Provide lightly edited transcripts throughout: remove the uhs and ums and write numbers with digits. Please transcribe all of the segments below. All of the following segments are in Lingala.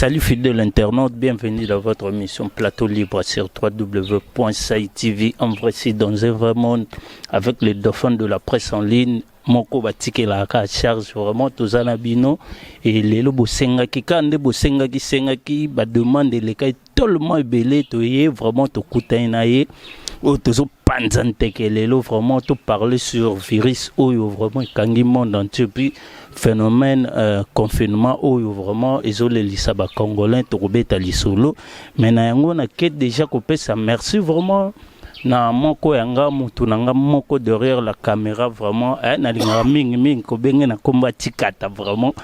Salut fidèles internautes, bienvenue dans votre émission Plateau Libre sur www.saitv. En vrai, c'est dans un vrai monde avec les dauphins de la presse en ligne. Moko batike la ka charge vraiment tous anabino et les lobo senga ki kande bo senga ki ba demande les kay tellement belé to yé vraiment to kutainaye ou toujours panzante que les lo vraiment to parler sur virus ou vraiment kangi monde entier puis phénomène confinement ou vraiment isolé lisa ba congolais to beta lisolo mais na yango na ke déjà ko pesa merci vraiment na moko yanga mutu nanga moko derrière la caméra vraiment na linga mingi ko benge na komba tikata vraiment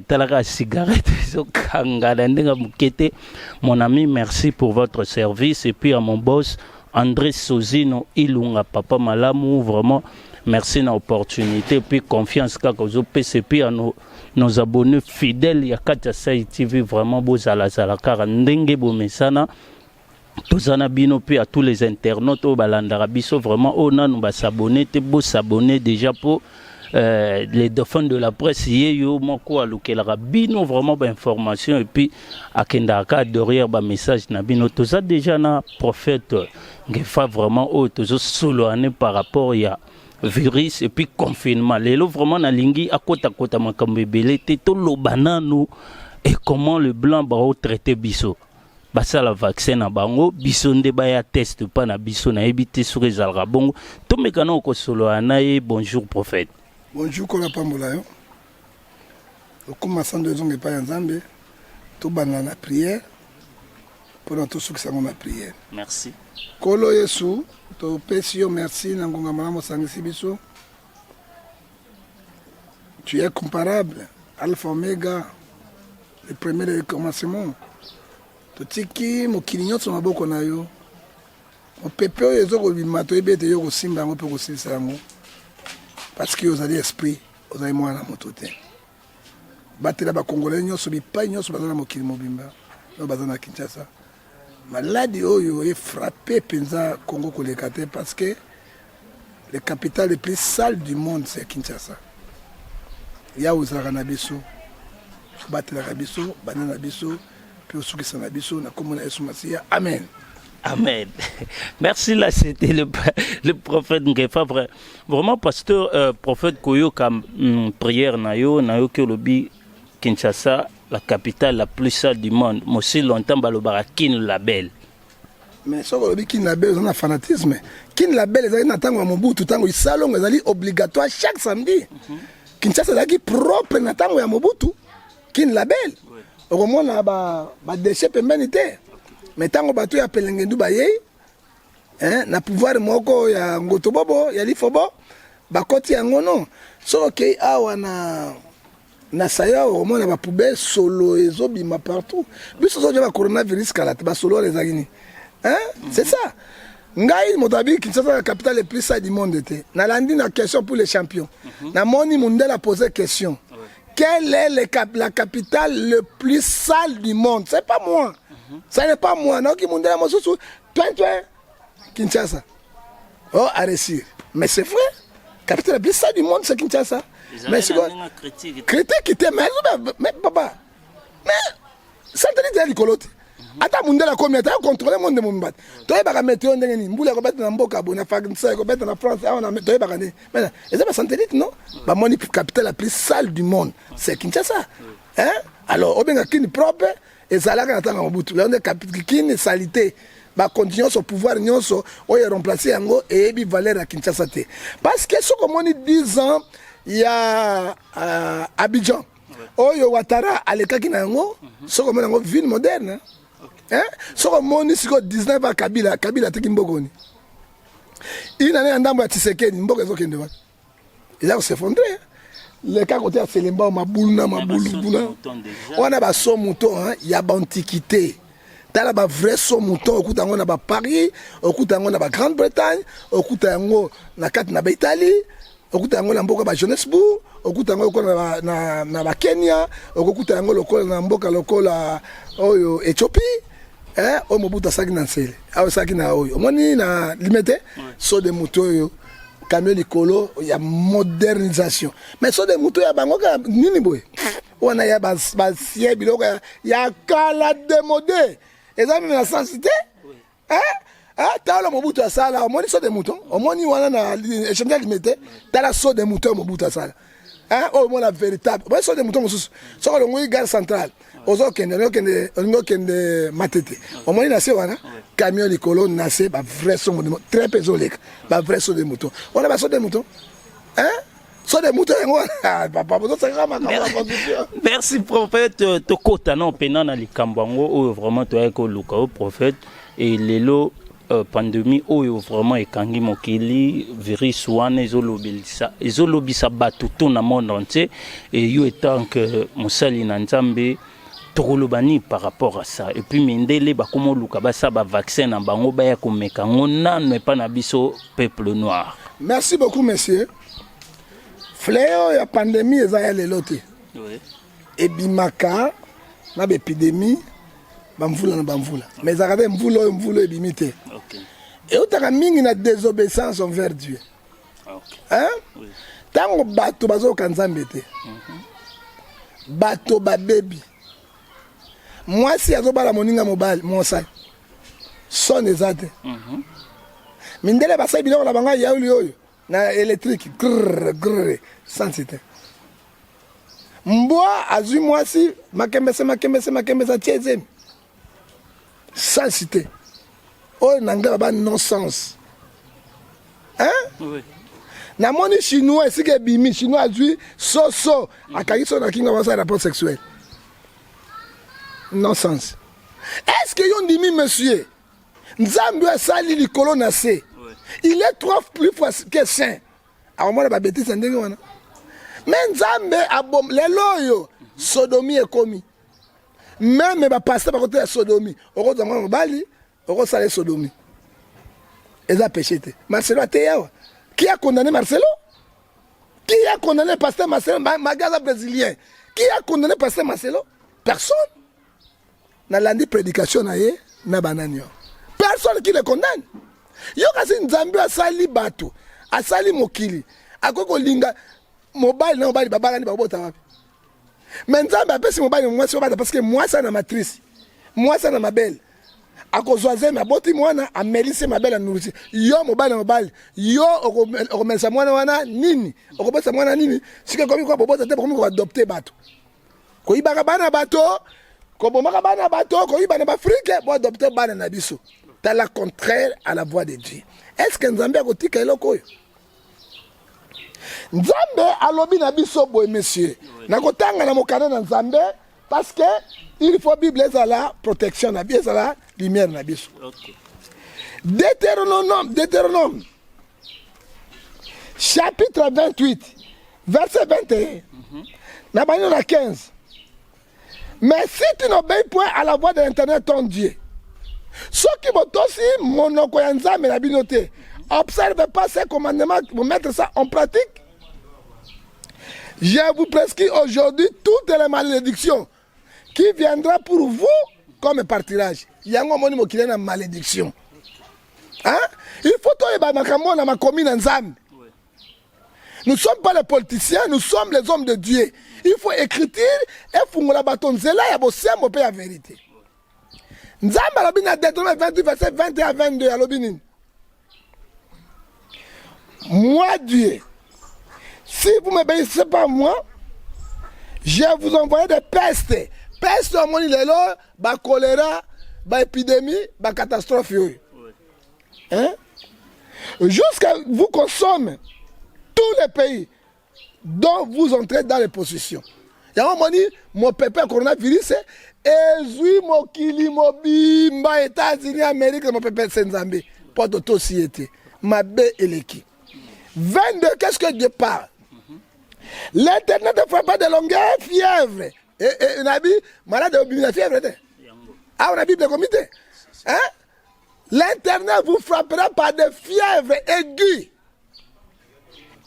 talaka cigarette so kanga ndenga mukete. Mon ami, merci pour votre service et puis à mon boss André Sozino Ilunga Papa Malamu, vraiment merci na opportunité puis confiance kaka zo PCP à nos abonnés fidèles ya Katia TV vraiment bozala zala kara ndenge bo mesana tozana bino puis à tous les internautes au balandara biso vraiment on a nous va s'abonner te beau s'abonner déjà pour les dauphins de la presse yo moko alukela bino vraiment ba information et puis akenda ka derrière ba message na bino toza déjà na prophète ngefa vraiment au tozo solo ane par rapport ya virus et puis confinement lelo vraiment na lingi akota makambe belé te to lobana nous et comment le blanc ba traiter biso basa la vaccin na bango biso nde ba ya test pas na biso na ebité sur les alrabongo to mekana ko solo anaye. Bonjour prophète. Bonjour kola pambola yo okuma sando zonge pa nzambe to bana na prière pour tout ce que ça ma prière. Merci kolo yesu to pesi yo merci na ngonga malamo sangisi biso. Tu es comparable, alpha omega, le premier et le commencement. Tiki mokili nyonso maboko na yo opepe oyo ezokobima toyebete yo kosimba yango mpe kosilisa yango parce que ozali esprit ozali mwana moto te batela bakongolais nyonso bipai nyonso baza na mokili mobimba oyo baza na Kinshasa. Maladi oyo efrappe mpenza Congo koleka te parce que le capital le plus sale du monde c'est Kinshasa. Ya ozalaka na biso batelaka biso bana na biso. Amen. Amen. Merci, là, c'était le prophète Ngefa. Vraiment, pasteur, prophète Koyo, comme prière, nayo que lobi Kinshasa, la capitale la plus sale du monde. Moi aussi, longtemps, balobara Kin Label. Mais ça, lobi Kin Label, c'est un fanatisme. Kin Label, c'est un tango à Mobutu, tango il salon, c'est obligatoire chaque samedi. Kinshasa, c'est propre, na tango à Mobutu. Kin Label. Au moins ba déchet pembeni te mais tango bato ya pelengendu baye na pouvoir moko ya ngoto bobo ya lifobo bakoti yango non so okay awa na saya au moins ba poubelle solo ezobima partout biso zo ba coronavirus kala ba solo les agini c'est ça ngai motabi Kinshasa la capitale le plus sale du monde te na landi na question pour les champions na moni Mundela poser question. Quelle est la capitale le plus sale du monde? C'est pas moi. Ça n'est pas moi. Non, qui m'a dit à moi, Kinshasa. Oh, à réussir. Mais c'est vrai. La capitale la plus sale du monde, c'est Kinshasa. Mais c'est quoi? Critique qui était, mais papa. Mais ça te dit à l'écolote. Ata Mundela comme tu as contrôlé le monde de Mumbat. Tu as pas météo ndenge mbula ko beta na mboka bona France ko beta na France on a tu as pas gagné. Mais c'est pas satellite non? Ba moni capitale la plus sale du monde, c'est Kinshasa. Hein? Alors obenga kini propre et zalaka na tanga Mobutu. Là on est capitale kini salité. Ba continuer son pouvoir nyonso oyo remplacer yango et bi valeur à Kinshasa te. Parce que ce comme on dit 10 ans il y a Abidjan. Oyo Ouattara alekaki na yango, ce comme yango ville moderne. Hein? So moni siko 19 à Kabila teki mboko ni. Il n'a ndambo ya Tshisekedi mboko ezo kende wana. Il a s'effondré. Le cas côté à Selemba mabuluna. On a ba so mouton hein, il y a antiquité. Tala ba vrai so mouton okuta ngo na ba Paris, okuta ngo na ba Grande-Bretagne, okuta ngo na kati na ba Italie, okuta ngo na mboka ba Johannesburg, okuta ngo na ba Kenya, okuta ngo lokola na mboka lokola oyo Ethiopie. Mobutu asaki na nsele awa asaki na oyo omoni na limete so de moto oyo camion likolo ya modernisation mais so de moto ya bango ka nini boye wana ya basie biloko ya kala démodé eza même na sensité tala Mobutu asala omoni so de mouton omoni wana na échantillon limité tala so de mouton Mobutu asala oh moi la véritable ouais so de mouton mosusu so ko ngui gare centrale ozo kende matete omoni na se wana camion likolo na se ba vrai son de très pésolé ba vrai so de mouton on a ba so de mouton so de mouton papa bozo sanga makamba merci prophète tokota non pena na likambango o vraiment to eko luka o prophète et lelo pandémie oyo vraiment ekangi mokili virus wana ezolobisa bato tout na monde entier et yo étant que mosali na nzambe tokolobani par rapport à ça et puis mindele bakomo luka basa ba vaccin na bango baya komeka ngona pa na biso peuple noir. Merci beaucoup monsieur. Fléau ya pandémie eza ya lelo te. Oui. Ebimaka na épidémie bamvula na bamvula mais zakade mvulo ebimite. OK. Et otaka mingi na désobéissance envers Dieu. OK. Hein? Oui. Tango bato bazo kanzambe te. Bato babebi. Moi si azobala moninga mobile mosai. Son ezate. Mindele basai biloko na banga yauli oyo na électrique grrr sans cité. Mboa azui moi si makembesa tiezem. Sans cité. Oh, nanga ba non-sens. Hein? Oui. Na moni chinois ici que bimi chinois azui so akaki so na kinga wasa rapport sexuel. Non-sens. Est-ce que yon dimi monsieur Nzambe asali likolo na se. Il est trop plus que saint. Alors moi ba bêtise ndenge wana. Mais Nzambe abom lelo yo sodomie ekomi. Même ba pasteur ba côté ya sodomie. Oko zama mobali, oko sala sodomie. Eza péché te. Marcelo Ateyawa. Qui a condamné Marcelo? Qui a condamné pasteur Marcelo Magaza brésilien? Qui a condamné pasteur Marcelo? Personne. Na landi prédication na ye na bananio. Personne qui le condamne. Yo kasi Nzambe asali bato, asali mokili. Akoko linga mobile na mobile babala ni babota wapi. Mais Nzambe apesi mobile moi sur bata parce que moi ça na matrice. Moi ça na ma belle. Akozwaze ma boti mwana amelise ma belle nourriture. Yo mobile yo okomesa mwana wana nini? Okopesa mwana nini? Sike komi kwa bobota te komi ko adopter bato. Ko ibaka bana bato, ko bomaka bana bato, ko ibana ba Afrique, bo adopter bana na biso. T'as la contraire à la voix de Dieu. Est-ce que Nzambe akotika eloko yo? Nzambe alobi na biso boy monsieur. Nakotanga na mokana na Nzambe parce que il faut Bible ezala protection na biso ezala lumière na biso. OK. Deutéronome. Chapitre 28 verset 21. Na bani na 15. Mais si tu n'obéis point à la voix de l'Éternel ton Dieu, ceux qui vont aussi monoko ya Nzambe na bino te, observe pas ces commandements pour mettre ça en pratique. Je vous prescris aujourd'hui toutes les malédictions qui viendra pour vous comme partirage. Yango moni mokile na malédiction. Hein? Il faut to eba makambo na makomi na Nzambe. Nous ne sommes pas les politiciens, nous sommes les hommes de Dieu. Il faut écrire et fungola baton zela ya bosembo pe ya vérité. Nzambe alobi na Deutéronome 28 verset 21 à 22 alobi nini? Moi Dieu, si vous ne m'obéissez pas moi, je vous envoyer des pestes. Peste au monde lelo, ba choléra, ba épidémie, ba catastrophe. Hein? Jusqu'à vous consommez tous les pays dont vous entrez dans les possessions. Il y a un moment mon pépé coronavirus, ezui mokili mobimba États-Unis, Amérique, mon pépé Senzambe, pas d'auto-société. Ma bé eleki. 22, qu'est-ce que Dieu parle? L'Éternel ne fera pas de longueur fièvre. Et on a dit, malade de fièvre. Ah, on a dit de comité. Hein? L'Éternel vous frappera par des fièvres aiguës.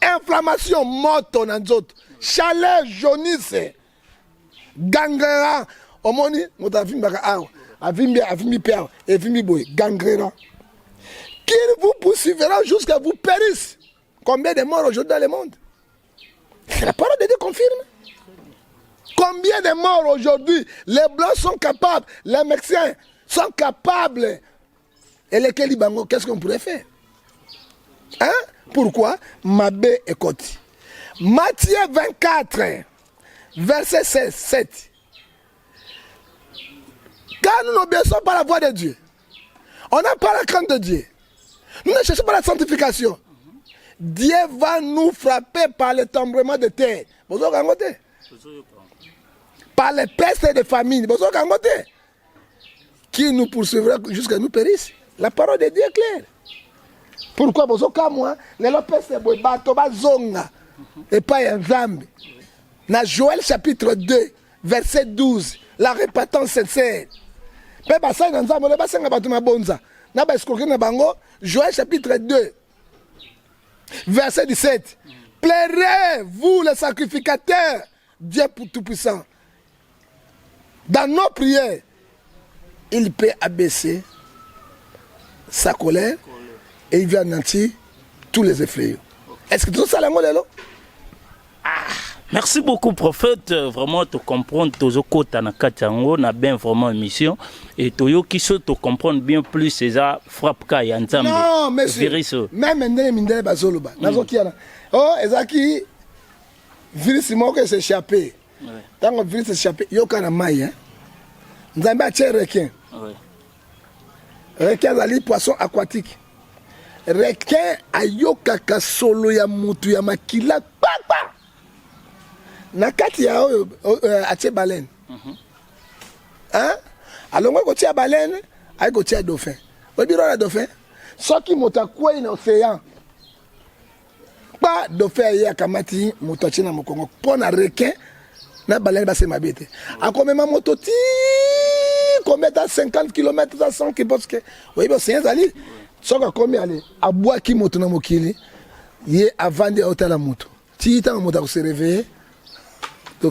Inflammation, moto, chaleur, jaunisse, gangrena. Omoni, motafim baka aw, avimbi père, et vimbi boy, gangrena. Qu'il vous poursuivra jusqu'à vous périsse. Combien de morts aujourd'hui dans le monde? La parole de Dieu confirme. Combien de morts aujourd'hui? Les Blancs sont capables, les Mexicains sont capables. Et les Kélibango, qu'est-ce qu'on pourrait faire? Hein? Pourquoi? Mabé écoute. Matthieu 24, verset 16, 7. Quand nous n'obéissons pas la voix de Dieu, on n'a pas la crainte de Dieu, nous ne cherchons pas la sanctification, Dieu va nous frapper par le tremblement de terre. Par les pestes de famine. Qui nous poursuivra jusqu'à nous périsse. La parole de Dieu est claire. Pourquoi? Parce que moi, les pestes de bateau, zonga, et pas un zambi. Dans Joël chapitre 2, verset 12, la répétance sincère. Joël chapitre 2, verset 17. Plairez-vous les sacrificateurs, Dieu Tout-Puissant. Dans nos prières, il peut abaisser sa colère et il vient anéantir tous les effrayés. Est-ce que tout ça, merci beaucoup, prophète. Vraiment, tu comprends, tu as bien vraiment émission. Et tu as comprendre bien plus ces frappes. Non, monsieur. Même Mindele Bazoloba. Oh, Ezaki, virus moko s'est échappé. Tant que virus s'est échappé, il y a un maille. Nous avons un requin. Requin, c'est un poisson aquatique. Requin, ayokaka solo ya mutu ya makila. Papa! Nakati ya atie baleine. Hein? Alors moi quand tu as baleine, ay quand tu as dauphin. Au bureau la dauphin, ce qui mota quoi dans l'océan. Pas dauphin ya kamati motochina mokongo pour na requin na baleine ba se mabete. A combien ma moto ti combien dans 50 km dans 100 km parce que oui bon c'est ali. Ce que combien aller a bois qui moto na mokili, yé avant de hôtel la moto. Ti ta moto se réveiller.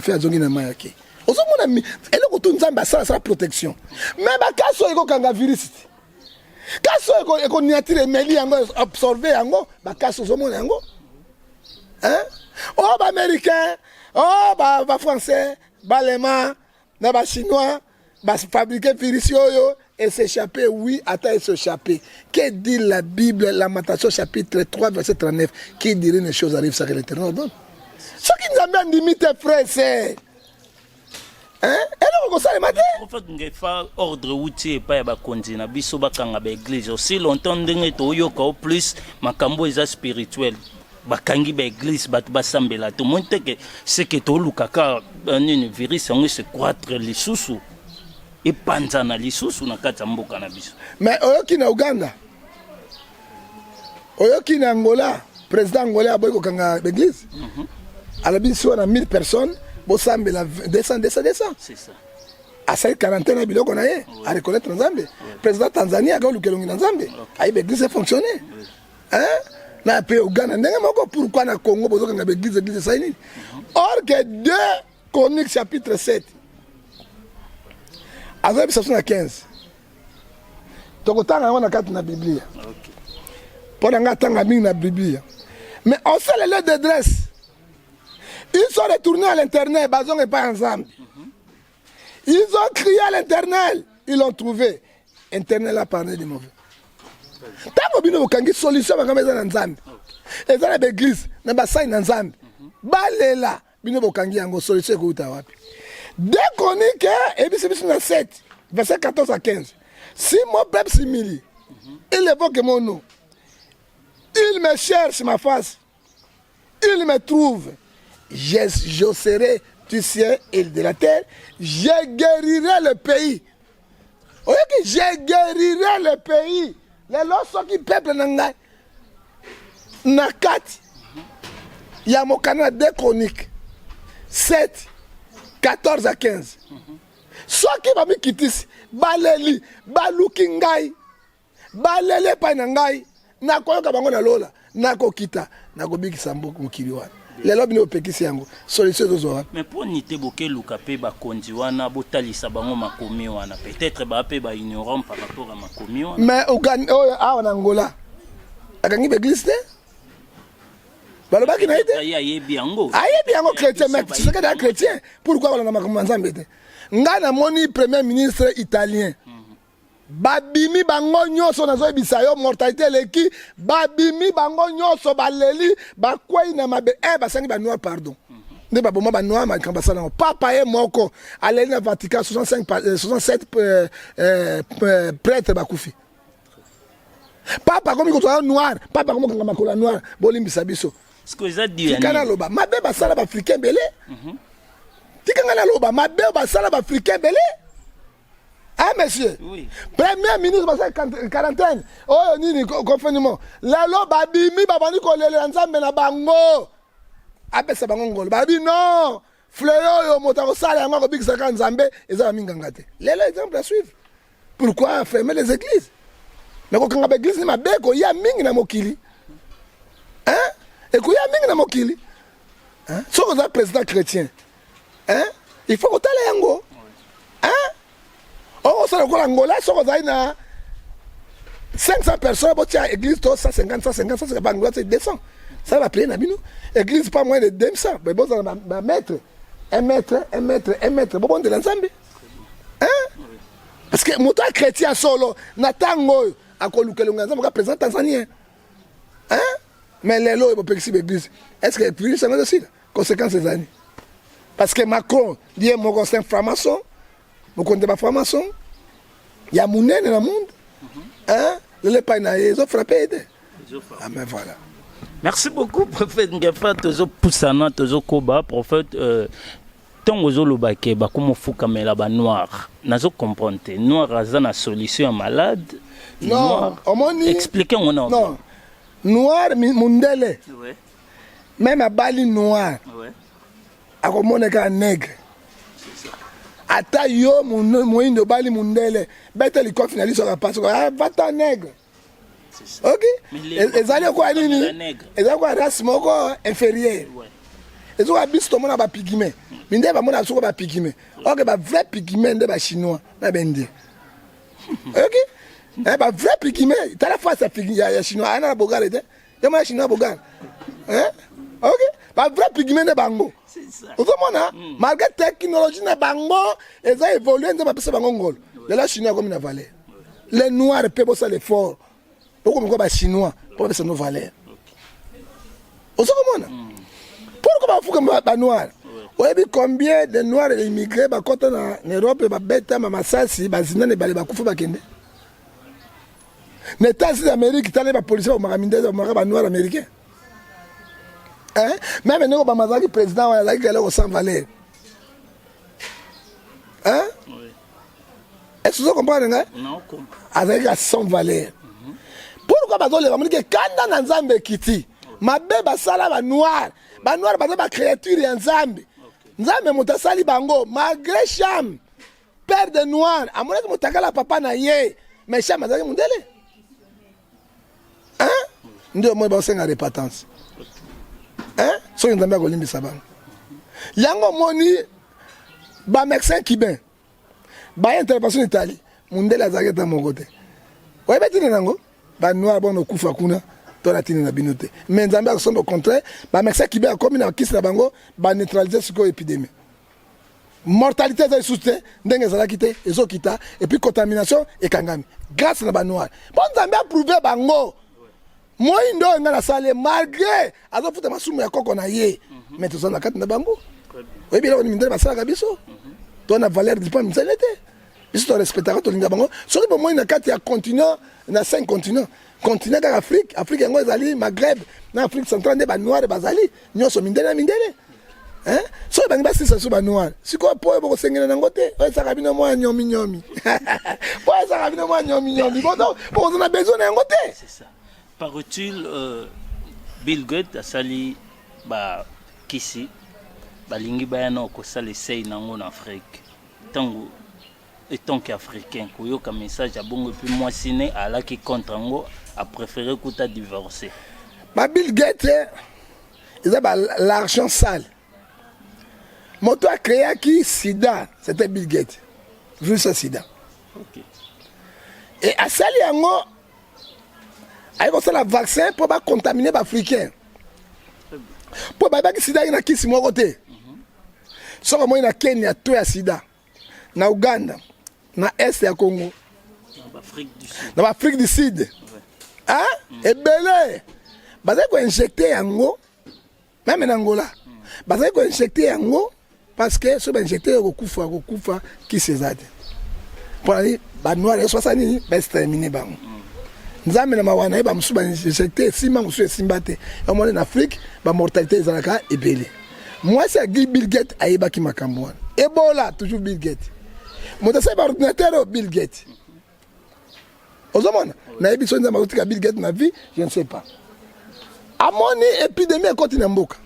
Faire zongi na mayaki. Ozo mona mi ele ko tunzamba sa protection. Mais ba kaso eko kanga virus. Kaso eko niatire meli yango absorber yango ba kaso zo mona yango. Hein? Oh ba américain, oh ba français, ba allemand, na ba chinois, ba fabriquer virus yo et s'échapper oui, attends s'échapper. Que dit la Bible, Lamentation chapitre 3 verset 39 qui dirait une chose arrive ça que l'Éternel donne. Ce qui nous amène limite, frère, c'est. Hein? Et nous, on s'est maté. En fait, il faut ordre outil et pas de continuer. Biso bakanga l'église. Aussi longtemps que tu as plus, ma cambo est spirituel. Bakangi l'église, basambela. Tout le monde que c'est que tu as un virus, on se croître les sous. Et panzana les sous, on a katambo cannabis. Mais oyoki na Uganda, oyoki na Angola, président Angola a boyko kanga l'église. À la bise, on a 1000 personnes, Bossambe la 200. C'est ça. À cette quarantaine de billes qu'on a eu, à reconnaître Nzambe. Président Tanzanie a gagné le Nzambe. A eu l'église fonctionné. Hein? Na pays Ouganda, pourquoi na Congo, besoin de l'église Saïni? Or que 2 Chroniques chapitre 7, à 15. Donc autant on a 4 dans la Bible. Pour en attendre la Bible. Mais on sait les lettres d'adresse. Ils sont retournés à l'internet, Bazon n'est pas ensemble. Ils ont crié à l'internet, ils l'ont trouvé. Internet a parlé de mauvais. Tant que vous avez une solution, vous avez une solution. Et vous avez une église, vous avez une solution. Balela, vous avez une solution. Dès qu'on est que, et puis c'est 7, verset 14 à 15. Si mon peuple s'humilie, il évoque mon nom, il me cherche ma face, il me trouve. Je serai du ciel et de la terre, je guérirai le pays. Oui, je guérirai le pays. Les lorsqu'ils qui peuple n'angai, nakati, il y a mon canal 2 Chroniques 7, 14 à 15. Soit qui va me quitter, baleli, balukingai, balele pa nangai, nakoyo kabango na lola, nako kita, nako biki sambo mukiriwa. Les lobbies ne peuvent pas solution aux. Mais pour n'iter boké lukape ba kondiwana botali sabango makomi wana peut-être ba pe ba ignorant par rapport à makomi wana. Mais au Ghana en Angola, akangi l'église balobaki na ite ayebi yango chrétien mais c'est que des chrétiens pourquoi on a makambo nzambe nga na moni premier ministre italien babimi bango nyonso nazoyebisa yo mortalité eleki babimi bango nyonso baleli bakwei na mabe basangi banoir pardon nde baboma banoir makambo basala papa ye moko aleli na Vatican 67 prêtre bakufi papa komi kotoa noir papa komi kokanga makolo noir bolimbisa biso tikana loba mabe basala baafricain bele tikanga na loba mabe basala baafricain bele. Ah, monsieur, oui. Premier ministre, parce que quarantaine, oh, nini, confinement. Lalo, babi, mi, babani, kolele, ensemble, na bango. Ape, sa bango, ngolo. Babi, non. Fleo, yo, motaro, sale, yango, big saka, nzambe, eza la mingangate. Lelo, exemple à suivre. Pourquoi fermer les églises? Mais quand on a l'église, ni ma beko, ya mingi na mokili. Hein? Et qu'il y a mingi na mokili. Hein? Si on a président chrétien, hein? Il faut qu'on t'aille yango. Hein? Oh, ça le Angola, ça on a 500 personnes, bon tiens, église 150, 150, ça c'est pas Angola, c'est 200. Ça va payer Nabino. Église pas moins de 200, mais bon ça va mettre un mètre, bon de l'ensemble. Hein? Parce que mon chrétien solo, natango à Koluke l'Onganza, mon président tanzanien. Hein? Mais les lois ils peuvent l'église. Est-ce que puis ça va aussi conséquences des années? Parce que Macron dit mon c'est un franc-maçon. Vous comptez pas franc-maçon? Il y a mon dans le monde. Hein? Les païnaïs, ils ont frappé. Ah, mais voilà. Merci beaucoup, prophète Ngefa, Tozo Poussana, Tozo Koba, prophète. Tant aux olobake, comme Fouka Melaba noir. Nazo comprendre. Noir a une solution malade. Non, expliquez-moi. Non. Noir, Mundele. Ouais. Même à Bali noir. Ouais. À comment on est un nègre. Ata yo moïne de bali mundele bête les finaliste sur la passe va ta nègre ok et ça quoi nini et ça quoi race moko inférieur et ça bis to mona ba pigme minde ba mona so ba pigme ok ba vrai pigme de ba chinois na bende ok ba vrai pigme ta la face pigme ya chinois ana bogale de ya ma chinois bogale hein ok ba vrai pigme de bango. Malgré la technologie, ils ont évolué, ils ont passé par Ngol. Les Chinois comme une valeur. Les Noirs peuvent ça l'effort. Pourquoi les Chinois peuvent passer nos valeurs? Pourquoi il faut que les Noirs? Vous avez combien de Noirs immigrés en Europe, Beta, Mamasasi, Bazina, et Balibakoufou Bakende? Les États-Unis d'Amérique, ils ont les policiers, ils ont les Noirs américains. Hein? Même nous, le président, on a dit qu'il sans valeur. Hein? Oui. Est-ce que vous comprenez? Non, avec sans valeur. Pourquoi vous avez dit que quand on a un Zambé Kiti, ma bébé sala va noir, va créature en Zambé. Nzambe mutasali bango, malgré Cham, père de noir, à mon avis, mutakala papa na ye, mais Cham a dit mundele. Hein? Nous avons besoin de répétance. Hein? So y a un saban. Yango moni ba médecin qui ben. Ba intervention Italie. Mundela zaketa mon côté. Ouais ba tini nango. Ba noir bon okufa kuna. To la tini na binote. Mais Nzambe a son au contraire, ba médecin qui ben comme na kisi na bango ba neutraliser ce ko épidémie. Mortalité za soutien ndenge za kité ezo kita et puis contamination et kangami. Grâce na ba noir. Bon Nzambe a prouvé bango. Moi, je suis dans la salle, malgré, alors faut que je sois d'accord na ye, mais tu es dans la carte de bango. Oui, bien là, on est dans la salle à biso. Tu as la valeur du pain, mais ça l'était. Si tu respecteras ton bango, sur le moment, il y a 4 continents, il y a 5 continents. Continent d'Afrique, Afrique, Angozali, Maghreb, Afrique centrale, des noirs, des bazali, nous sommes mindele. Hein? So bangi basi ça sur noir. Si quoi pour vous sengena nangote, ça rabino moi nyomi. Pour ça rabino moi nyomi. Bon donc, pour on a besoin nangote. C'est ça. Paraît-il, Bill Gates a sali ba kisi balingi bayana ko sali sei nango en Afrique. Tango étant qu'africain, koyoka message à bongo puis moi ciné à la qui contre ngo a préféré kuta divorcer. Ba Bill Gates ils a l'argent sale. Moto a créé qui sida, c'était Bill Gates. Vu ça sida. OK. Et à sali yango avec ça le vaccin pour pas contaminer les Africains. Po ba ki sida na kisi moko te. Soko moi na Kenya to ya sida. Na Uganda, na Est ya Congo. Dans l'Afrique du Sud. Hein? Et belé. Bazé ko injecter yango. Même en Angola. Bazé ko injecter yango parce que so ba injecter ko kufa ki sezade. Pour aller ba noir et 60 ba exterminer ba. Nzambe na mawana ba musu ba injecter sima musu simbate. Au moins en Afrique, ba mortalité ezalaka ebele. Moi c'est Bill Gates ayeba ki makambo wana. Ebola toujours Bill Gates. Moi c'est ba ordinateur Bill Gates. Ozomona na ebiso nzamba kotika Bill Gates na vie, je ne sais pas. Amoni épidémie continue mboka.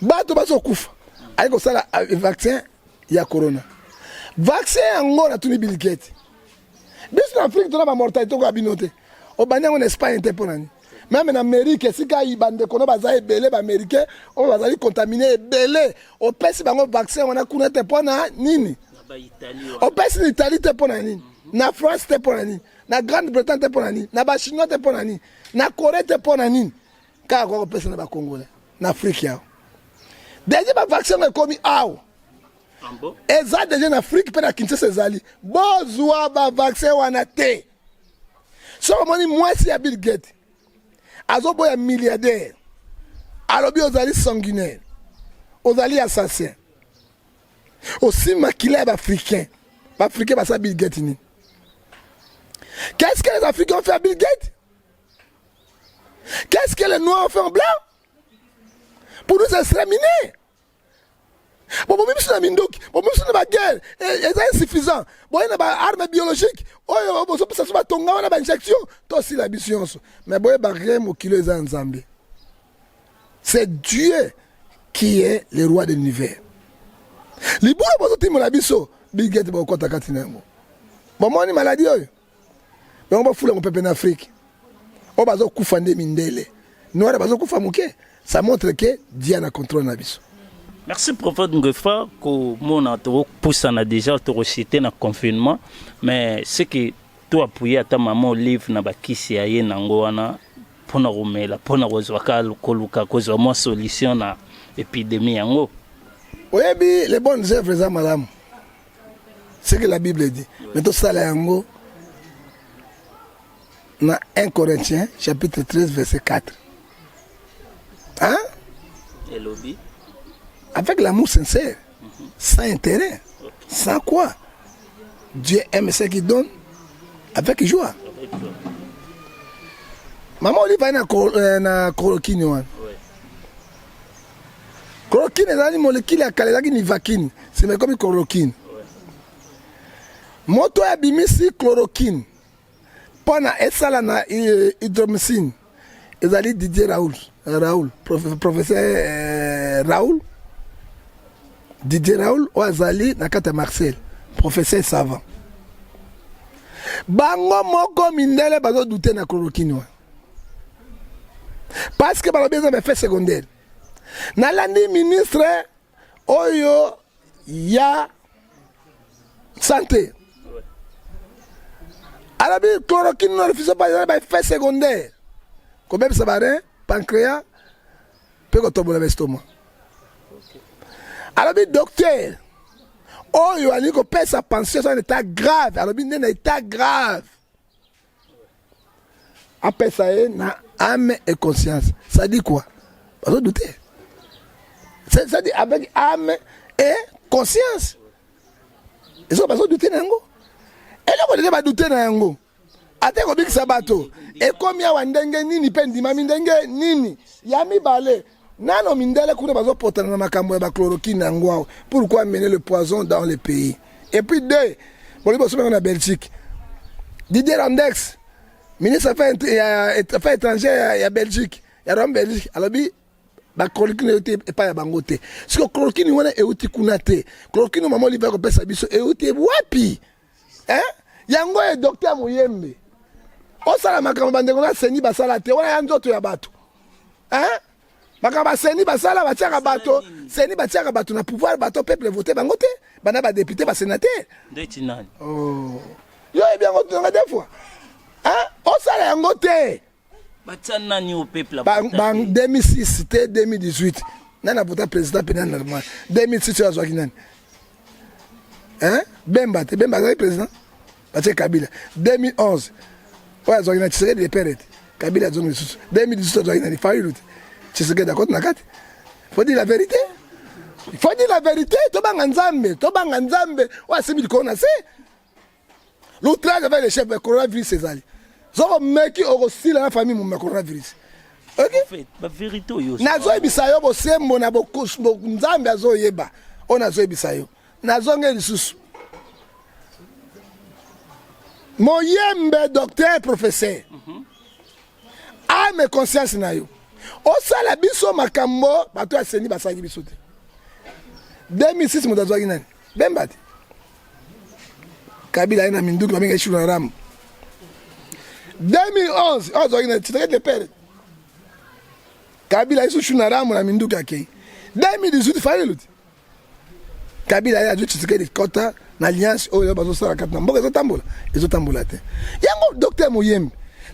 Bato baso kufa. Aiko sala vaccin ya corona. Vaccin yango na tuni Bill Gates. Biso na Afrique tona ba mortalité ko abinote. Obanyango na Espagne te ponani. Même en Amérique sika ibande kono baza ebele ba américain, on bazali contaminé ebele. O pesi bango vaccin wana kuna te pona nini? O pesi ni Italie te pona nini? Na France te pona nini? Na Grande-Bretagne te pona nini? Na ba Chinois te pona nini? Na Corée te pona nini? Ka ko pesa na ba Congolais, na Afrique yao. Déjà ba vaccin est comme aw. Ambo? Eza déjà en Afrique pe na Kinshasa ezali. Bozwa ba vaccin wana te. So moni mwasi ya Bill Gates. Azobo ya milliardaire. Alobi ozali sanguinaire. Ozali assassin. Aussi maquillé ba africain. Ba africain ba sa Bill Gates ni. Qu'est-ce que les Africains ont fait à Bill Gates? Qu'est-ce que les Noirs ont fait en blanc? Pour nous exterminer. Bon, même si on a mis donc, bon, même si on a une guerre, c'est insuffisant. Bon, il y a une arme biologique. Oh, bon, ça se passe ton gars, on a une injection. Toi aussi, la mission. Mais bon, il y a rien qui les a en Zambie. C'est Dieu qui est le roi de l'univers. Les boules, bon, tu m'as dit, Bill Gates, bon, quand tu as continué. Bon, moi, on est maladie. Mais on va fouler mon peuple en Afrique. On va faire mindele. Nous, on va faire mouké. Ça montre que Dieu a contrôle na biso. Merci prophète Ngefa que mon auto pousse na déjà te reciter na confinement mais c'est que toi appuyer à ta maman livre na bakisi ya ye nango wana pona romela pona kozwaka koluka kozwa mo solution na épidémie yango. Oyebi les bonnes œuvres za malamu. C'est que la Bible dit. Mais tout ça là yango dans 1 Corinthiens chapitre 13 verset 4. Hein? Et lobby. Avec l'amour sincère, sans intérêt, sans quoi? Dieu aime ceux qui donnent avec joie. Maman, on va na chloroquine. Chloroquine est une molécule qui est vaccine. C'est comme chloroquine. Moto a bimisi chloroquine. Pendant esala na hydromycine. Ils allaient Didier Raoul, professeur Raoul. Didier Raoul Oazali Nakata Marcel, professeur savant. Bango moko mindele bazo douter na chloroquine. Parce que balo besoin de faire secondaire. Na landi ministre oyo ya santé. Alabi chloroquine ne refuse pas de faire secondaire. Comme ça va pancréas peut tomber l'estomac. Alors, le docteur, oh, il a dit qu'on perd sa pension sur un état grave. Alors, il y a un état grave. Après ça, il y a âme et conscience. Ça dit quoi? Pas de douter. Ça dit avec âme et conscience. Ils sont pas de douter. Et là, on ne pas douter. Ate ko big sabato. Et comme ya wandenge nini pendi mamindenge nini. Yami balé. Nano mindele kuna bazo potana na makambo ya ba chloroquine ngwao. Pourquoi amener le poison dans le pays? Et puis deux, bon les boss en Belgique. Didier Randex, ministre affaires étrangères ya Belgique. Ya Rome Belgique. Alors bi ba chloroquine était pas ya bangote. Ce que chloroquine wana euti kunate. Chloroquine maman li va ko pesa biso euti wapi? Hein? Yango e docteur Muyembe. Osala makambo bandeko na seni basala te wana nzoto ya bato. Hein? Makamba seni basala batiaka bato, seni batiaka bato na pouvoir bato peuple voter bango te, bana ba député ba sénateur. Ndeti nani? Oh. Yo e bien ngoto nga des fois. Hein? Osala yango te. Batsanani au peuple. En 2006, c'était 2018. Nana pour ta président pénal normal. 2006, tu as joué qui hein? Bemba, tu es président. Baté Kabila. 2011. Ouais, Zoguina, tu serais des périodes. Kabila zone de sous. 2018, Zoguina, il faut y tu serais d'accord na kati. Faut dire la vérité. Il faut dire la vérité. Tobanga Nzambe. Ouais, c'est mi qu'on a c'est. L'outrage avec les chefs de coronavirus, c'est ça. Zoro meki aussi la famille mon coronavirus. OK? La vérité yo. Nazo ebisayo bo sembo na bo Nzambe azo yeba. On azo ebisayo. Nazo ngeli susu. Moyembe docteur professeur. A me conscience na yo. O sala biso makambo bato aseni basaki biso te. 2006 modazo nani? Bembati. Kabila ina minduki bamenga shula ram. 2011, oh Zoguina, tu te le père. Kabila isu shula ram na minduki akei. 2018 fallait l'autre. Kabila ya ju tsike de kota na alliance oyo bazo sala katna mboka ezotambola te. Yango docteur Moyembe.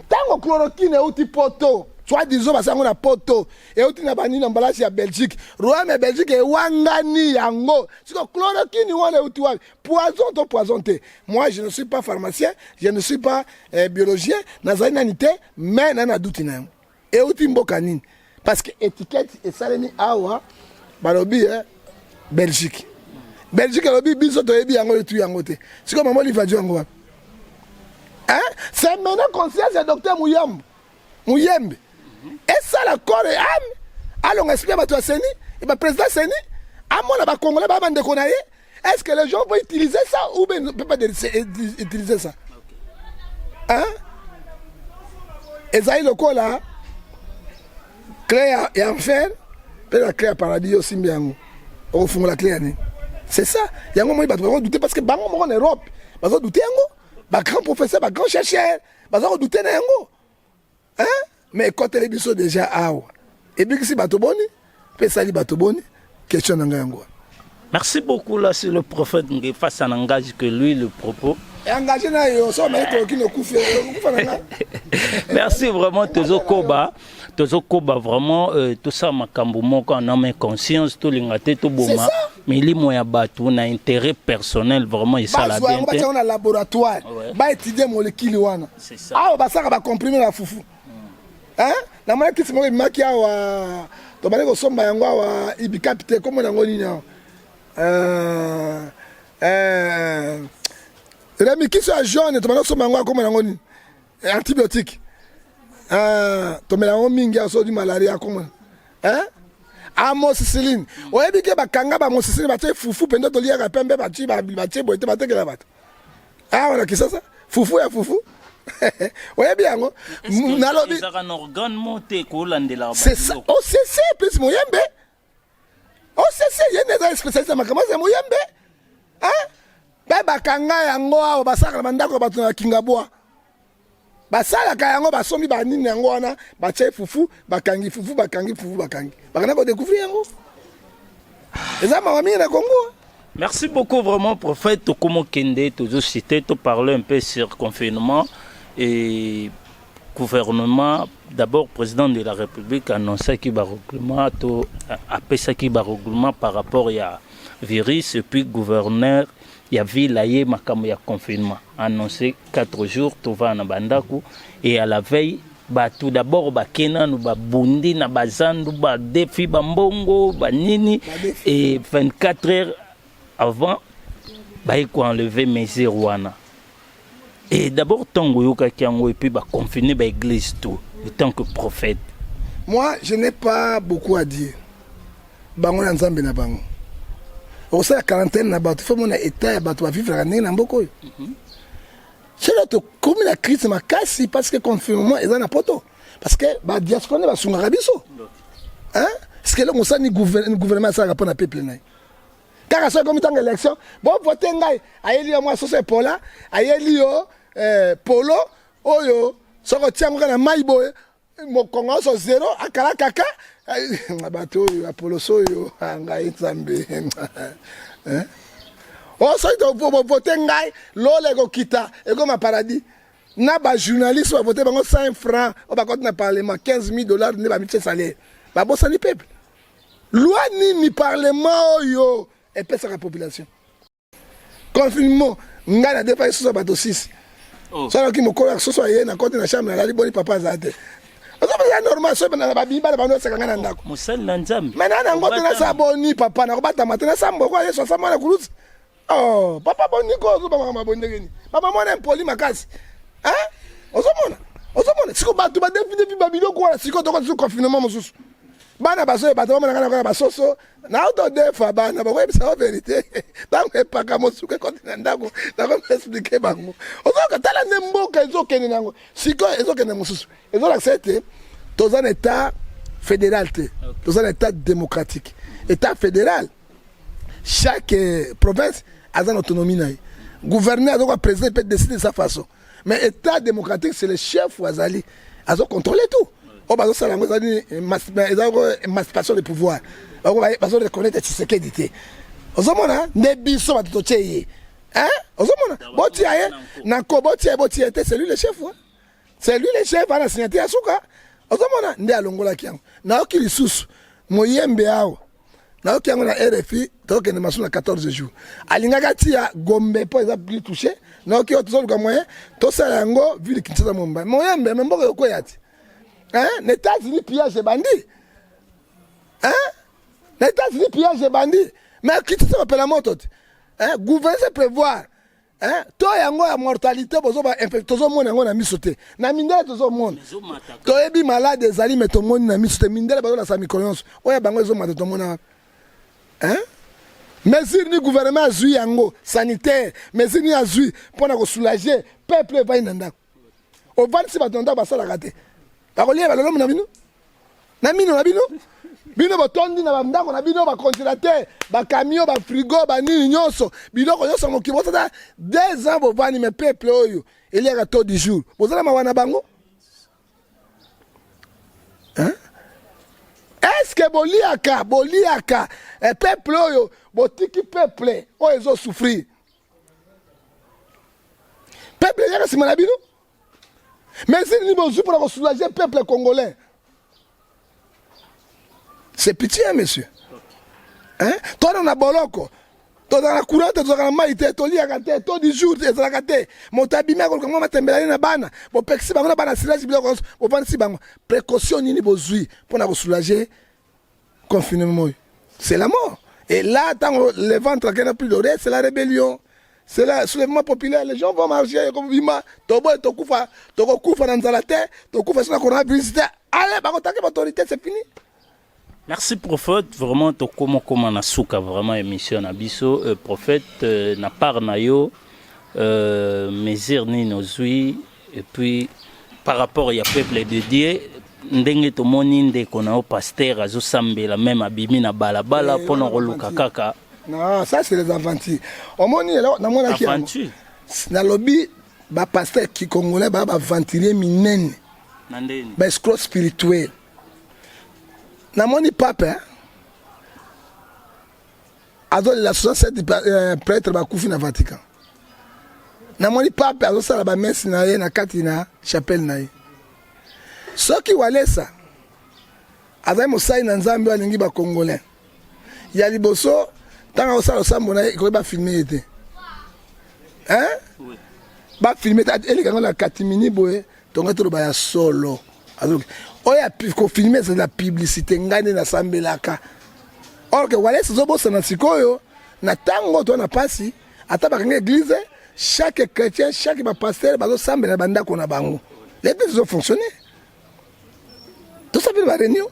Tango chloroquine uti poto. Soit disons basango na poto et uti na bani na mbalashi ya Belgique. Royaume Belgique e wangani yango. Siko chloroquine wana uti wa poison to poison te. Moi je ne suis pas pharmacien, je ne suis pas biologien, nazali nanité mais nana douti na yango. Et uti mboka nini? Parce que étiquette et salemi awa balobi Belgique. Belgique lobi biso to yebi yango etu yango te. Siko maman li faju yango. Hein? C'est maintenant conscience du docteur Mouyembe. Et ça la corps et âme. Alors on explique à toi Seni, et le président Seni, à mon là Congolais ba bande konaye. Est-ce que les gens vont utiliser ça ou bien ne peuvent pas utiliser ça? Hein? Et ça le quoi là créer et enfer, peut la créer paradis aussi bien au fond la clé. C'est ça. Il y a un moment où ils vont douter parce que bango en Europe, ils vont douter yango. Ba grand professeur, ba grand chercheur, ba vont douter na yango. Hein? Mais quand les biso déjà awa. Et puis si bato boni, peut sali bato boni, question na yango. Merci beaucoup là c'est le prophète qui face en engage que lui le propos. Et engagé na yo so mais to kino kufa na. Merci vraiment Tozo Koba vraiment tout ça makambo moko en âme et conscience tout lingate tout boma. Mais li moya batu na intérêt personnel vraiment et ça la bien. On a laboratoire. Ba étudier molécule wana. C'est ça. Ah ba ça ba comprimer la fufu. Hein? Na mwana kiti mo maki awa to bale ko somba yango awa ibikapite comme na ngoni nya. Remi qui soit jaune to bale somba yango comme na ngoni. Antibiotique. To mela ngo mingi aso di malaria comme. Hein? Amoxicilline. Oyebi ke bakanga ba amoxicilline ba tse fufu pendo to liaka pembe ba tsi ba tse boite ba tekela bato. Ah on a qui ça? Fufu ya fufu. Oyebi yango nalobi ça un organe monté ko landela. C'est ça. OCC plus Moyembe. OCC yene spécialiste makamaza Moyembe. Hein? Ba bakanga yango awo basaka bandako bato na Kingabwa. Basala kayango basomi ba nini yango wana ba tse fufu bakangi fufu bakangi fufu bakangi. Bakana ko découvrir yango. Eza mamami na Congo. Merci beaucoup vraiment prophète Tokomo Kende toujours cité to parler un peu sur confinement et gouvernement d'abord président de la République annoncé qu'il va règlement to appelé ça qui va règlement par rapport à virus et puis gouverneur il y a ville makambo ya confinement annoncé 4 jours to va na bandaku et à la veille ba tout d'abord ba kenanu ba bundi na bazandu ba défi ba mbongo ba nini et 24 heures avant ba iko enlever mesures wana et d'abord tango yoka kiango et puis ba confiner ba église tout en tant que prophète. Moi je n'ai pas beaucoup à dire bango na nzambe na bango au sein la quarantaine na bato faut mon état ya bato ba vivre la ndenge na mboko yo. C'est là comme la crise ma casse parce que confinement est dans la poto parce que ba diaspora ba sunga biso. Hein? Est-ce que là on sait ni gouvernement ça répond à peuple na. Car à ce comme tant élection, bon voter ngai, ayeli moi so c'est Paula, ayeli yo polo oyo so ko tiango na maibo mo kongo so 0 akala kaka bato yo apolo so yo ngai nzambe. Hein? Oh, ça, il faut voter ngai, l'ole go kita, et comme un paradis. na ba journaliste va voter bango 100 francs on va compter na parlement 15 000 dollars ne ba miche salaire ba bossa ni peuple loi ni parlement yo et pesa la population confinement ngana de pas so bato 6 ça qui me colle so yé na côté na chambre la liboni papa zate c'est normal so na ba bimba ba no sekanga ndako musali na nzambe maintenant ngoto na saboni papa na ko bata matena sambo ko yeso sama na kurusi oh papa boni ko zo ba mama bondegeni papa mona impoli makasi hein ozomona siko bato ba défini ba biloko wala siko to ko confinement mosusu bana baso bato ba mona kana basoso na auto defa bana ba webisa la vérité donc pas ka mosuke ko ndako na ko expliquer bango ozoka tala nemboka ezokene nango siko ezokene mosusu ezola accepter dans un état fédéral dans un état démocratique état fédéral chaque province a son autonomie gouverneur donc président peut décider de sa façon mais état démocratique c'est le chef Wazali a contrôler tout on va ça émancipation de pouvoir on va reconnaître Tshisekedi ozomona ne biso batocheye hein ozomona boti aye na ko boti était c'est lui le chef c'est lui le chef à la signature asuka ozomona nde alongola kiango na okili susu moyembe awo na okiango na RFI toke ne masuna 14 jours alingaka tia Gombe po eza plus touché na okio tozoluka moyen to sala yango ville Kinshasa momba moyembe mboko yoko yati hein les États-Unis pillage bandi hein les États-Unis pillage bandi mais Kinshasa appelle la moto hein gouvernement prévoir hein to yango ya mortalité bozo ba infectozo mona yango na misote na mindele tozo mona to ebi malade ezali meto mona na misote mindele bazo na sa microonce oya bango ezo mata to mona hein mesure ni gouvernement azui yango sanitaire mesure ni azui pona ko soulager peuple va inanda o vansi batonda basala kate bakolie balolo na bino na mino na bino bino botondi na bandako na bino ba congélateur ba camion ba frigo ba nini nyonso biloko nyonso mokibo tata 2 ans bo vani me peuple oyo eliaka taux du jour bozala mawana bango hein est-ce que boliaka peuple oyo botiki peuple oyo ezo souffrir peuple yaka sima na bino mais si ni bozu pour soulager peuple congolais. C'est pitié, monsieur. Hein? Toi, on a boloko. Toi, dans la courante, toi, dans la maïté, toi, liagate, toi, du jour, tu es la gâté. Mon tabimé, comme moi, ma na bana. Bon, pexi, bana, bana, silage, biloko, bon, vansi, bana. Précaution, ni bozui, pour nous soulager, confinement. C'est la mort. Et là, tant le ventre qui n'a plus d'oreille, c'est la rébellion. C'est le soulèvement populaire. Les gens vont marcher comme Bima. Tobo et Tokufa, Tokufa dans la terre, Tokufa sur la coronavirus. Allez, bah, attaquer l'autorité, c'est fini. Merci prophète, vraiment to comment na souka vraiment émission na biso prophète na part na yo mesure ni nozui et puis par rapport ya peuple de Dieu ndenge to moni ndeko na o pasteur azo sambela même abimi na balabala pona koluka kaka. Non, ça c'est les aventures. Au moni là na mona ki aventure na lobby ba pasteur ki congolais ba aventurier minene na ndeni ba escroc spirituel. Namoni pape azo la 67 prêtre bakufi na Vatican. Namoni pape azo sala ba messe na ye na kati na chapelle na ye. Soki walesa azai mosai na nzambe alingi ba congolais. Ya liboso tanga osala sambo na ye ko ba filmer ete. Hein? Oui. Ba filmer ele kango la katimini boye tonga to ba ya solo. Alors oya ko filmer c'est la publicité ngane na sambelaka. Or que walesa zo bossa na sikoyo na tango to na pasi ata ba église chaque chrétien chaque pasteur bazo sambela banda ko na bango. Les deux ont fonctionné. Tout ça va réunion.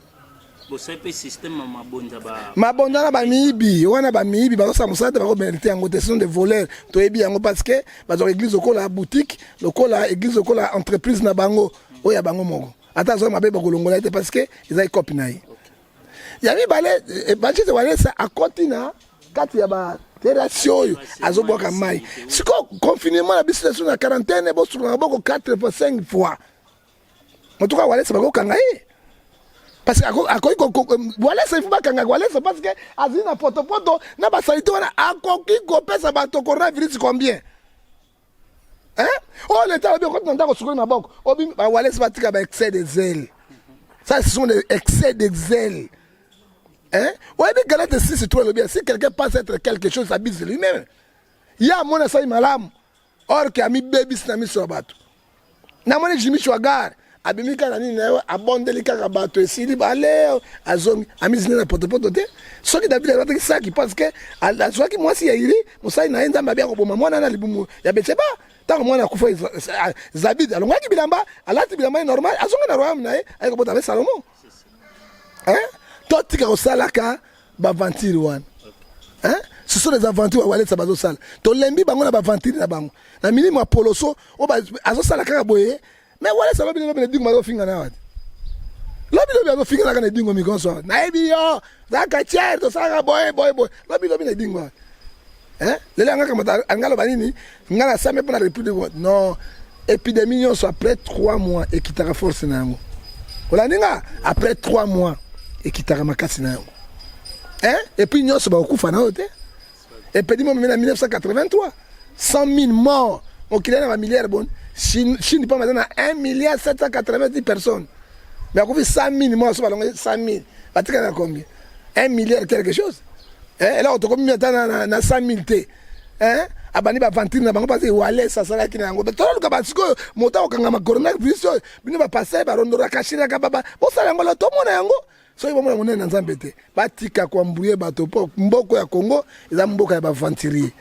Bo ça pe système mabonda na ba mibi wana ba mibi bazo samusata ba ko mériter en rotation de voleurs to ebi yango parce que bazo église ko la boutique lokola église ko la entreprise na bango oya bango moko. Attention ma bébé kolongola était parce que ils avaient copie naï. Yami balé bachite wale ça a continent kati ya ba terration azoboka mai. Siko confinement la biso na quarantaine bo sur na boko 4 fois 5 fois. En tout cas wale ça ba ko kangaye. Parce que wale ça il faut pas kanga wale ça parce que azina photo na ba salito wana akoki ko pesa ba to coronavirus combien? Hein? Oh, l'État, quand on a sur ma banque, on va laisser battre excès de zèle. Ça, ce sont des excès de zèle. Hein? Ouais, des gars de si toi le bien. Si quelqu'un pense être quelque chose, ça bise lui-même. Il y a mon assaillant malam. Or, qui a mis baby snami sur le bateau. N'a mon Jimmy Chouagar. Abimika nani na abonde likaka bato esili bale azongi amizini na potopoto te soki David alata ça qui pense que azwaki mwasi ya iri musai na enza mabia ko boma mwana na libumu ya Betseba tant mwana kufa Zabid alongaki bilamba alati bilamba normal azonga na royaume na ay ko bota avec Salomon hein totika ko salaka ba aventure wan hein ce sont des aventures wale sabazo sala to lembi bango na ba aventure na bango na minimo apoloso o ba azo sala kaka boye. Mais voilà, ça va bien le dingo mazo finga na wadi. Lobi azo finga na dingo mi gonso. Na ebi yo, za ka chair to sanga boy. Lobi na dingo. Hein? Le nga kamata angalo banini, ngala ça même pour la République. Non, épidémie yo soit après 3 mois et kitara force na yango. Ola ninga après 3 mois et kitara makasi na yango. Hein? Et puis nyo so ba okufa na hote. Épidémie en 1983, 100 000 morts. On kilé na milliard bon. Chine pas maintenant à 1,790 personnes. Mais on fait 100 000 morts, 100 000. Tu sais combien? 1 milliard quelque chose. Et là, on te combien de temps dans 100 000 T. Hein? Abani ba ventile na bango parce que wale ça sala kina ngo. Tout le monde ko mota okanga ma coronavirus bino ba passer ba rondora kashira ka baba. Bo sala ngo to mona yango. So ibo mona mona nzambe te. Ba tika kwa mbouye bato po mboko ya Congo, eza mboko ya ba ventilier.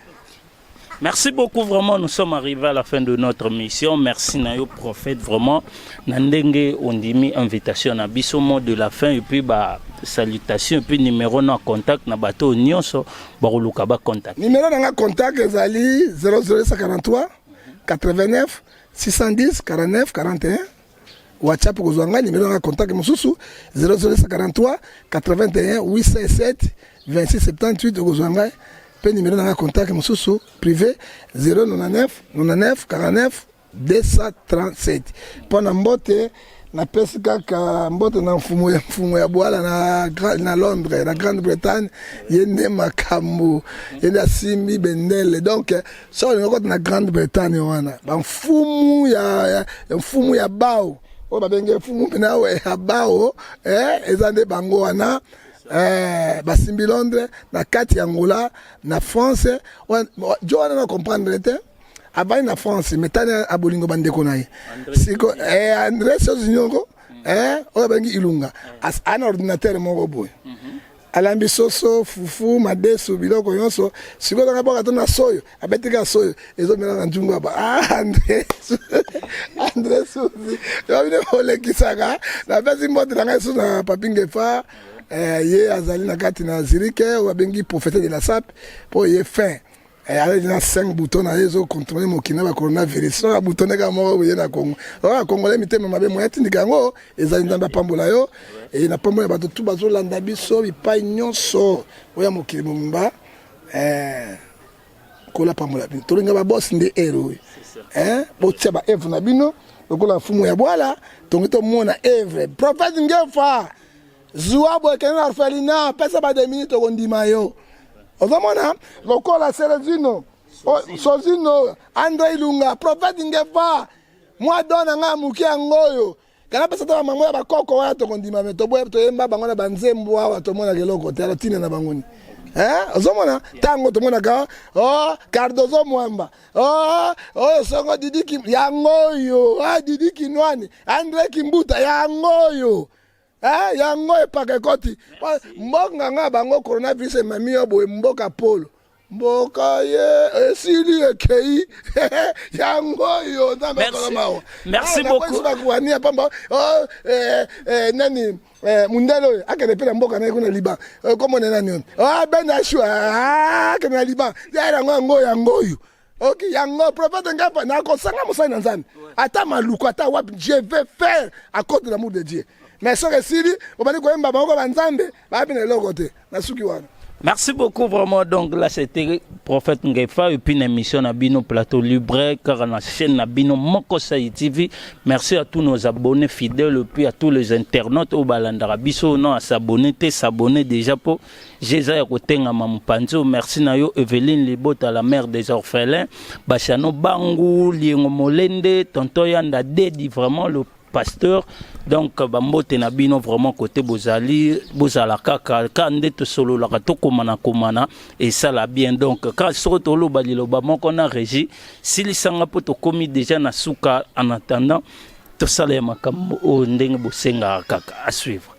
Merci beaucoup, vraiment, nous sommes arrivés à la fin de notre mission. Merci Nayo Prophète, vraiment. Nandenge ondimi invitation à biso mot de la fin et puis bah salutations et puis numéro na contact na bateau nyonso baruluka ba contact. Numéro na contact ezali 00143 89 610 49 41. WhatsApp kozwanga numéro na contact mususu 00143 81 867 26 78 kozwanga. Numéro dans la contact mususu privé 099 99 49 237 pona mbote na pesi kaka mbote na mfumo ya bwala na Londres na Grande-Bretagne yende makambo yende simi bendele donc so na Grande-Bretagne wana ba mfumo ya bao o ba benge mfumo penawe ya bao ezande bango wana basimbi Londres na kati Angola na France Joana na comprendre te abali na France metana abolingo bandeko naye siko André Sozinyongo o bangi ilunga as un ordinateur moko boy alambi soso fufu madesu biloko yonso siko na boka to na soyo abetika soyo ezo mela na njungu ba André Sozi yo bine ole kisaka na basi mbote na ngaso na papinge fa ye azali na kati na zirike wabengi prophète de la SAP pour ye fin avec 5 boutons na yezo contrôler mokina ba coronavirus so bouton ka mo ye na Congo o congolais mitema mabe mo yatindika ngo ezali ndamba pambola yo e na pambola bato tu bazo landa biso bipai nyonso oya mokili mumba kola pambola bin to nga ba boss ndi ero bo tia ba eve na bino lokola mfumu ya bwala tongito mona eve prophète ngefa Zouabo et Kenan Arfelina, pesa ba 2 minutes au Ndimayo. Ozamona, lokola Serezino, Sozino, André Ilunga, prophète Ngefa, moi donne un mouki angoyo. Kana pesa ta mamoya ba koko wa to Ndimame, to boye to yemba bangona banzembo wa to mona geloko, te tina na bangoni. Ozamona, tango to mona ka, Cardozo Mwamba. Songo Didiki yangoyo, Didiki Nwani, André Kimbuta yangoyo. Yango epaka koti mbonga nga bango coronavirus mami yo boye mboka polo mboka ye esili ekei yango yo merci beaucoup bakuania pamba nani mundelo akene pela mboka na kuna Liban komo nani on benda shwa akene Liban ya ngo yango yo OK yango prophète ngapa na ko sanga musai na nzambe ata maluko ata wapi je vais faire à cause de l'amour de Dieu. Mais ce que si on va dire que banzambe ba bina loko te na suki wana Merci beaucoup vraiment. Donc là c'était Prophète Ngefa et puis une émission Nabino Plateau Libre car on a chaîne Nabino Moko Sai TV. Merci à tous nos abonnés fidèles et puis à tous les internautes au Balandara Biso non à s'abonner déjà pour Jésus Kotenga Mamupanzo. Merci Nayo Evelyne Libota la mère des orphelins. Bachano Bangu Liengo Molende Tonto Yanda Dedi vraiment le pasteur. Donc bambote na bino vraiment côté bozali bozala kaka kande to solo la to komana et ça la bien. Donc quand soto lo balilo ba moko na régie sili sanga poto komi déjà na suka en attendant to sala makambo o ndenge bosenga kaka à suivre.